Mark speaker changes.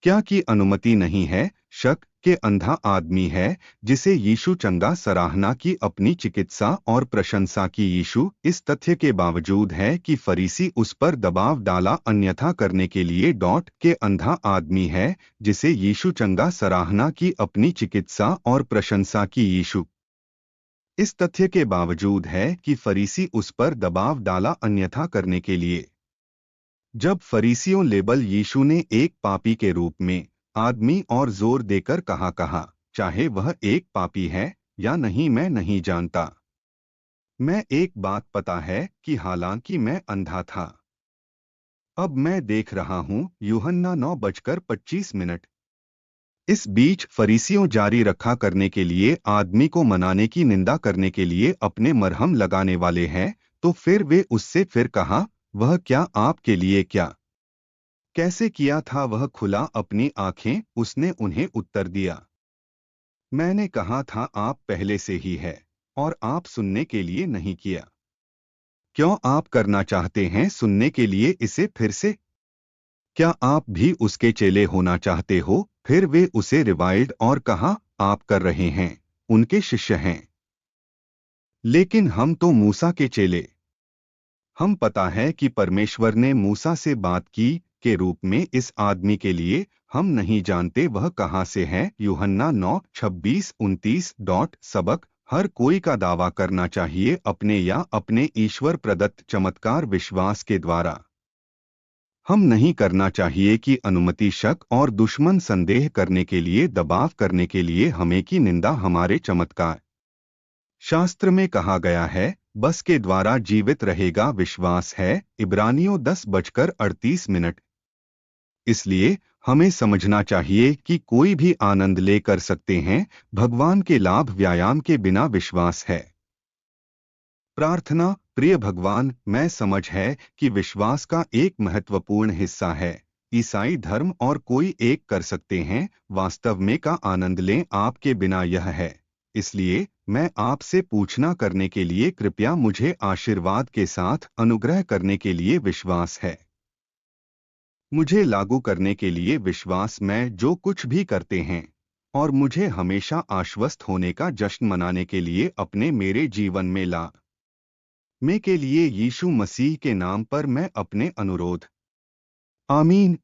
Speaker 1: क्या की अनुमति नहीं है? शक के अंधा आदमी है जिसे यीशु चंगा सराहना की अपनी चिकित्सा और प्रशंसा की। यीशु इस तथ्य के बावजूद है कि फरीसी उस पर दबाव डाला अन्यथा करने के लिए। के अंधा आदमी है जिसे यीशु चंगा सराहना की अपनी चिकित्सा और प्रशंसा की। यीशु इस तथ्य के बावजूद है कि फरीसी उस पर दबाव डाला अन्यथा करने के लिए। जब फरीसियों लेबल यीशु ने एक पापी के रूप में आदमी और जोर देकर कहा चाहे वह एक पापी है या नहीं मैं नहीं जानता। मैं एक बात पता है कि हालांकि मैं अंधा था, अब मैं देख रहा हूं। यूहन्ना 9:25। इस बीच फरीसियों जारी रखा करने के लिए आदमी को मनाने की निंदा करने के लिए अपने मरहम लगाने वाले हैं। तो फिर वे उससे फिर कहा, वह क्या आपके लिए क्या कैसे किया था? वह खुला अपनी आंखें। उसने उन्हें उत्तर दिया, मैंने कहा था आप पहले से ही है और आप सुनने के लिए नहीं किया। क्यों आप करना चाहते हैं सुनने के लिए इसे फिर से? क्या आप भी उसके चेले होना चाहते हो? फिर वे उसे रिवाइल्ड और कहा, आप कर रहे हैं, उनके शिष्य हैं। लेकिन हम तो मूसा के चेले। हम पता है कि परमेश्वर ने मूसा से बात की के रूप में इस आदमी के लिए। हम नहीं जानते वह कहाँ से है। यूहन्ना 9:26-29। सबक हर कोई का दावा करना चाहिए अपने या अपने ईश्वर प्रदत्त चमत्कार विश्वास के द्वारा। हम नहीं करना चाहिए कि अनुमति शक और दुश्मन संदेह करने के लिए दबाव करने के लिए हमें की निंदा हमारे चमत्कार। शास्त्र में कहा गया है बस के द्वारा जीवित रहेगा विश्वास है। इब्रानियों 10:38। इसलिए हमें समझना चाहिए कि कोई भी आनंद ले कर सकते हैं भगवान के लाभ व्यायाम के बिना विश्वास है। प्रार्थना। प्रिय भगवान, मैं समझ है कि विश्वास का एक महत्वपूर्ण हिस्सा है। ईसाई धर्म और कोई एक कर सकते हैं वास्तव में का आनंद लें आपके बिना यह है। इसलिए मैं आपसे पूछना करने के लिए कृपया मुझे आशीर्वाद के साथ अनुग्रह करने के लिए विश्वास है। मुझे लागू करने के लिए विश्वास में जो कुछ भी करते हैं और मुझे हमेशा आश्वस्त होने का जश्न मनाने के लिए अपने मेरे जीवन में ला मैं के लिए यीशु मसीह के नाम पर मैं अपने अनुरोध। आमीन।